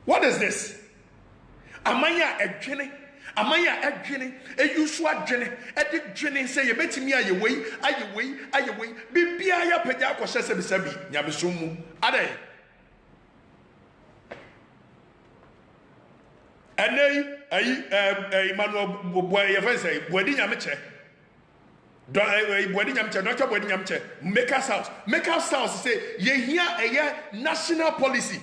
What is this? Amaya edwene, amaya edwene, eyusu adwene, edi dwene say ye betimi ayewei, bibia ya pagya akwhye sebisabi, nyamesom mu. Adai. Enei Emmanuel boy ye say, Bodi nyameche. Bodi nyameche, not Bodi nyameche. Makers house say ye here a national policy.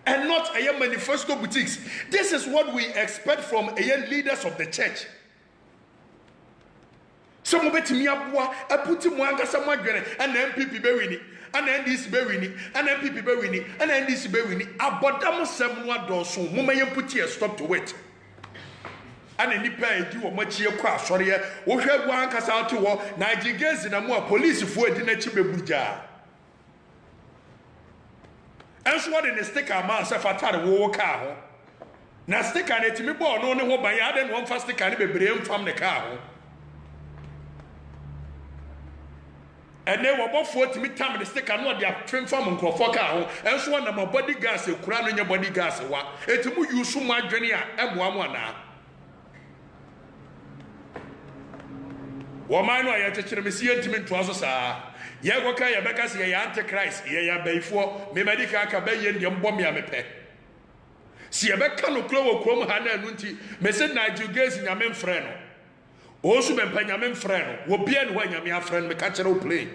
And not a manifesto boutiques. This is what we expect from a leaders of the church. Some of it me abua, I put him one someone and MPP Bewini, and NDC Bewini, and MPP Bewini, and NDC Bewini. Abodam someone does so, Mumay put here stop to wait. And any pay do a much year crash, sorry, we have one cast out to war, Nigerians in a more police for a dinner chibebuja. And so what in the sticker man say father wo car. Na sticker na timi bo no ne ho ban ya den one fast sticker ne bebree mfam ne car ho. And then wobofo timi tam the sticker no de atwem fam nkrofo car ho. And so na my body gas e kura no nya body gas wa. Etimu yusu mu adwene a eboa mu ana. Wo man no ya chechire mesi entimi nto aso saa. Ye go ka ye beka se ye antichrist ye ya baifo me medika aka ba ye ndem bom ya mepe se ye beka no kro wo krom ha na anu nti me se Nigerians nyame mfre no o su be mpa nyame mfre no wo bia ne ho nyame afre no me ka kire wo play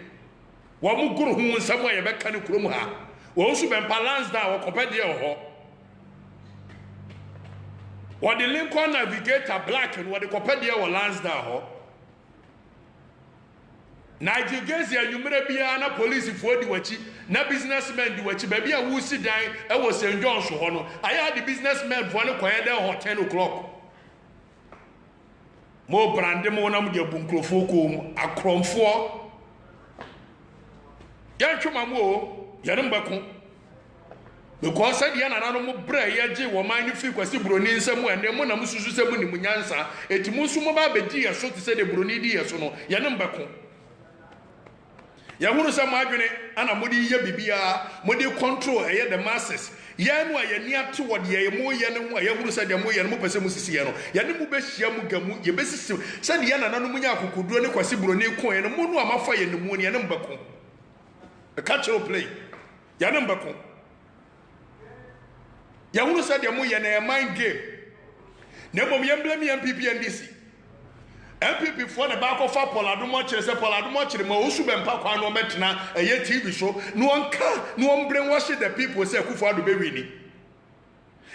wo mu guru hu nsam ye beka no krom ha o su be mpa Lansdowne wo kopede ho wo de Lincoln Navigator black and wo de kopede wo Lansdowne ho Nigerians ya numere bia na police for di wachi na businessmen di wachi ba bia wo si dan e wo St. John so ho no aya the businessmen for ne kwaya den ho 10 o'clock mo brande mo na mo de bunkrofo ko akromfo ya twema mo o ya ne mbako because said ya na no mo bra ya je wo man ni fi kwasi broni nsam ene mo na mo susu semu ni munyansa eti mo su mo ba bedi ya so ti se de broni di ya so no ya ne mbako ya hunu sama adwene ana modi ye bibia modi control eye the masses ya no ya ni ate wode ye mo ye ne ho ya hunu sa de mo ye ne mo pese mo sisi ye no ya ne mo be hia mo gamu ye be sisi sa de ya na no munya akokoduro ne kwase buro ne kon ye no mo no amafa ye ne mo ne ye ne mbako a catch-up play ya ne mbako ya hunu sa de mo ye na mind game ne mo ye blame MPP NDC MPP for the back of Poladumo Chile, Poladumo Chile, Mosu Bempa, no metna, a ye TV show, no one can, no one brainwash the people say who for the baby.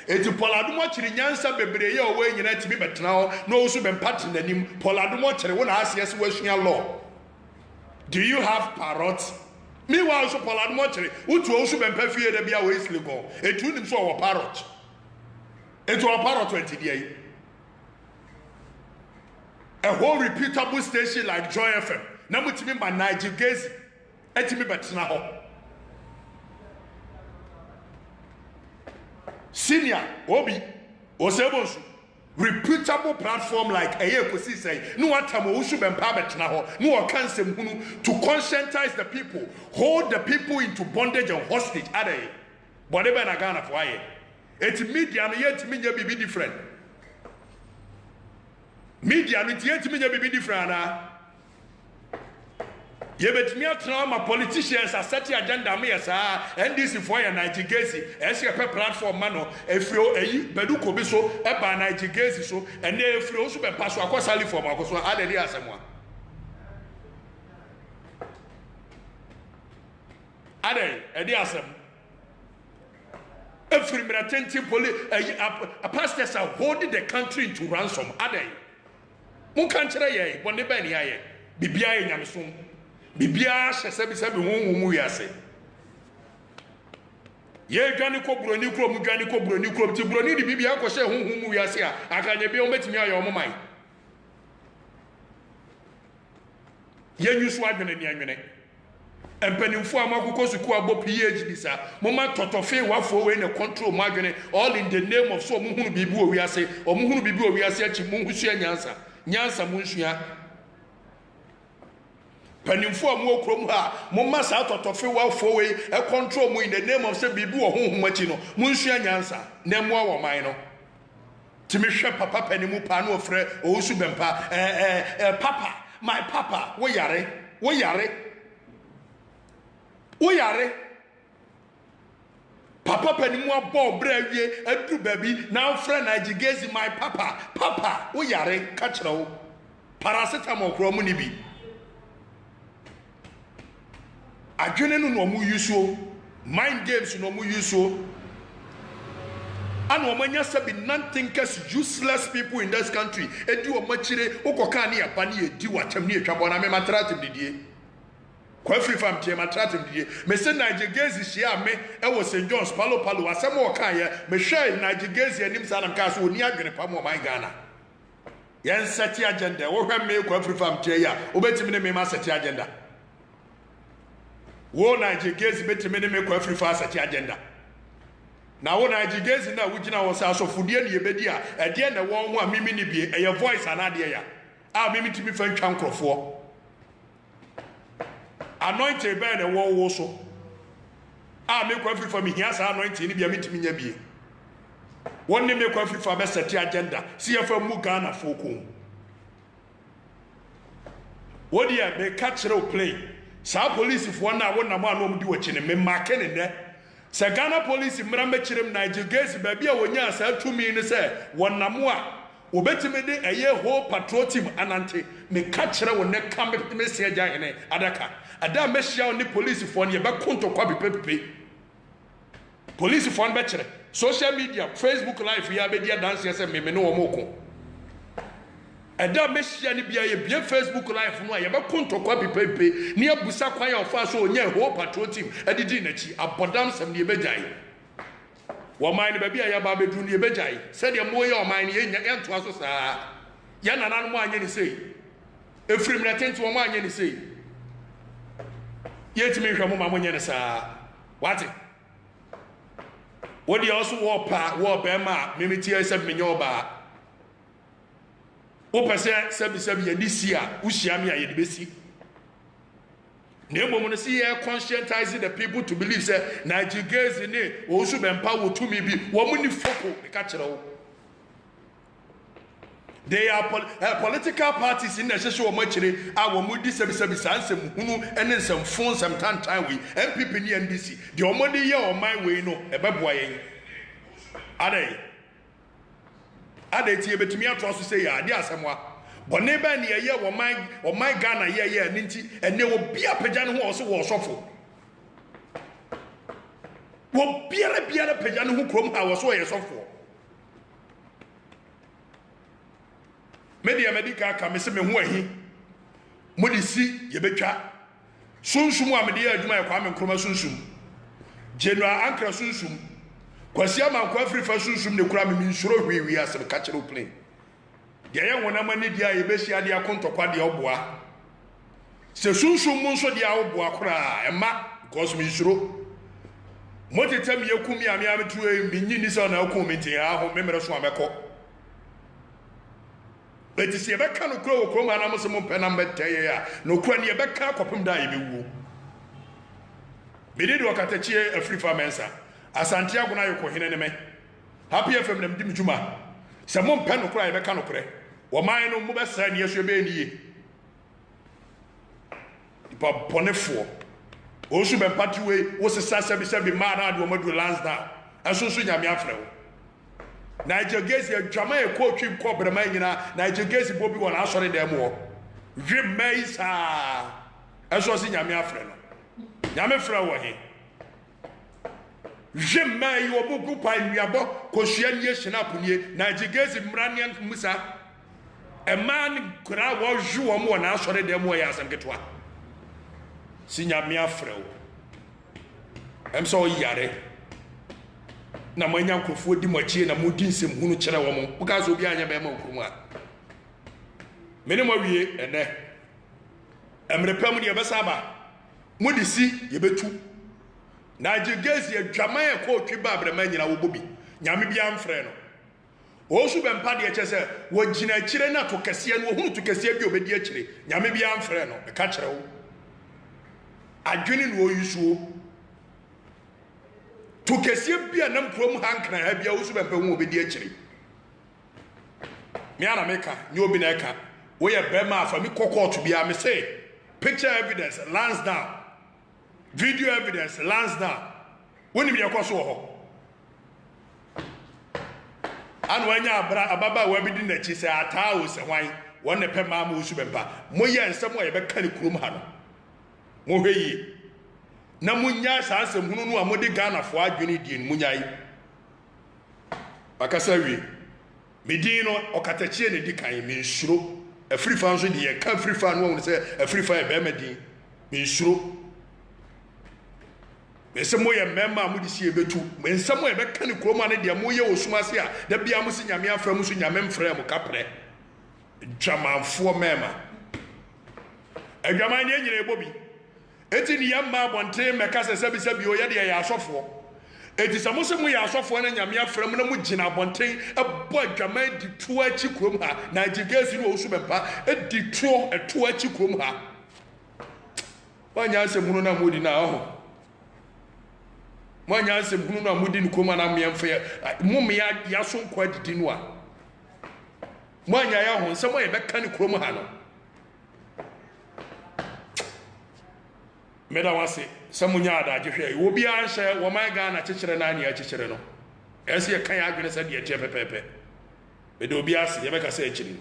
It's Poladumo Chile, Yansa Bebre away, you know, to be but now, no Subem pattern and him, Poladumo Chile, one ask yes, washing your law. Do you have parrots? Meanwhile, so Poladumo Chile, who to also Bempa fear the be away sleep on, a tune him so a parrot. It's a parrot 20 days. A whole reputable station like Joy FM. Now to me by Nigerians, and to me but now. Senior Obi Osebos reputable platform like Ayekosi say no one time we should be empowered now. No one can say to conscientize the people, hold the people into bondage and hostage. Are they? Whatever na Ghana for why? It's media and yet me be different. Media no tie timi nya bibi different na ye betimi atena ma politicians asset agenda me yesa NDC for ya Nigerians ese pe platform ma no efrio eyi bedu ko bi so e ba Nigerians so ene efrio so be paso akosali form akoso adede asemwa ade edi asem efri mratenti a pastors are holding the country into ransom ade mun kan kire ye bonne ba ni aye bibia ye nyamesom bibia hyese bi se bi honhom mu yase ye dwane ko broni kro mu dwane ko broni kro ti broni di bibia ko hye honhom mu yase a akanye bi o metimi aye o moman ye nyusu adwene ni anwene empanimfo amakuko suku abo PhD sa moma totofe wafo we ne control mu adwene all in the name of so mu hunu bibi o wiase o mu hunu bibi o wiase achi mu husu nyansa nyansa mu nsua Penimfo mu okrom ha mo masa totofe wafo we e control mu in the name of say bibi wo honhomachi no munsua nyansa na mu awo man no timi hwe papa panimu pa na ofre owusu bempa papa my papa wo yare papa panimu abo bra wie adu baby na ofre na jigezi my papa wo yare ka kire wo paracetamol kro mu ni bi adwene no no mu yuso mind games no mu yuso and omanya sabi non-thinkers useless people in this country edi omachire ukoka ne yapa ne edi watam ne etwa bona me matratim didie kwa free farm tie matratim didie me se Nigegezi hia me e wo St John's palo asem wo kan ye me hwe Nigegezi anim sa nam ka so oni adwene pa mo man Ghana yen set agenda wo hwe me kwa free farm tie ya obetimi ne me ma set agenda wo Nigegezi betimi ne me kwa free farm set agenda na wo Nigegezi na wugina wo sa asofudie ne yebedi a ede na won ho a mimi ne bie eye voice anade ya a mimi timi fa ntwa nkrofo anointed be na wo so a me kwa free for me hia sa anointed ne bia mitimi nya bie won ne me kwa free for be set agenda si ya fa mu Ghana foko wodi ya be catch ro play sa police fo na wo na mo anom di wachi ne me make ne ne se Ghana police mra mechirem Nigegezi baby a wonya asa tumi ne se wonamo a obetime de eye whole patrol team anante me ka kire wo ne ka me se agya hene adaka ada mehia oni police fo ne be konto kwa bepepe police fo ne be kire social media Facebook live ya be dia dance se me no wo moko ada mehia ne bia ye bia Facebook live no ya be konto kwa bepepe ne abusa kwan ya ofa so onye whole patrol team adidi na chi abodam sam ne be jai wo man ba bia ya ba be du ne be jai se de mo ye o man ne ye nto aso saa ya nanan mo anye ne sei efrim na tento mo anye ne sei ye timi hwa mo ma mo nye ne saa wati wodi also wo pa wo be ma mimiti ese menyo ba o pese sebi ye disi a ushia me a ye de besi na emom no see ye conscientizing the people to believe say Nigegezi ne wo su bempa wo tumi bi wo mu ni foko e ka kire wo they are political parties in the social machine a wo mu di sebi sansem hunu ene nsem fon nsem tantan we MPP ni NDC the omodi ye o man we no e beboa yen ade tie betumi ato so say ya ade asemwa bone ba ne ye wo man Ghana ye ninti ene wo bia pagya ne ho so wo sofo wo biara pagya ne ho krom ha wo so ye sofo media medical ka me se me ho ahi modi si ye betwa sunsum a mede adwuma ye kwa me nkroma sunsum general ankra sunsum kwasi ama kwa free fa sunsum ne kura me nsuro hwiwi asem ka kire plane de ye wona mani dia ye besia de akontokwa de oboa se sunsum mu nso de oboa kura ema because me nsuro motetem ye kumi ame ametu e minyi ni se na akum me tin ha ho memere so ameko beti se be ka no kura wo krom ana mo se mo pe na mbeteye ya no kura ne be ka kopem da ye bewu bidi do katachie afri fa mensa asante aguna yoko hene ne me happy fm na mdim juma se mo mpe no kura ye be ka no kure wo man no mo be sa ne yeso be niye ipa ponefo o su be party we wo se sa se be ma na do mo do last down aso so nyame afre wo Nigegezi adwama e ko twi ko brema nyina Nigegezi bobi wona asore dem wo hwemmai sa aso so nyame afre no nyame frɛ wo he hwemmai wo bugu pa nwiabo kohua nie snap nie Nigegezi mranian musa a man kura wo hwe wo mo na asore dem wo ya asem ketwa si nyame afre wo em so yare na manya nkofo di mochie na modi nsem hunu kire wo mo bukazo obi anya be ma okurum a mene mo wie ene emrepam de be saba modi si ye betu Nigegezi adwama e ko twi ba abrama nyina wo bobi nyame bia mfrɛ no o su be mpa de kyese wo gina kire na to kase no hunu to kase bi obedi akire nyame bia mfrɛ no be ka kire wo adwene no oyusuo to kese bia nam krom hankran ha bia wo so bempa hu obedi akiri me ana meka nye obi na eka wo ye bema afa mi kokot bia me say picture evidence lands down video evidence lands down woni me yakoso ho anu anya abra ababa wa bi di na chi say ata wo se hwan won ne pe ma ma wo so bempa mo ye nsem wo ye beka ne krom ha no mo hweyi na munya sansem hunu no amode Ghana fo adwene die munya yi akasa wi medin no okatachie ne dikan me nsuro afri fa nso de ka afri fa no won se afri fa e be medin me nsuro me se moye memma amudi sie betu me nsamo e be ka ne kroma ne de moye osumase a da bia mo se nyame afra mo so nyame mfra mo kapre dwamanfo memma adwaman ne nyire bobi eti ni yamma bonte meka se sabi o ye de ya asofo eti samose mu ya asofo na nyame afra mu na mu gina bonte ebo adwaman di to achi krom ha na jigesi no osu bempa edi to achi krom ha wanya asem na mudi na ho wanya asem na mudi ni krom na miemfa mum ya so nkwa didi no a wanya ya ho nsemo ye beka ni krom ha no meda wase samunya ada agehwe wo bia nhye wo man Ghana kekere na ania kekere no ese ye kan ya adwene se de eche pepepe meda obi ase ye beka se ekiri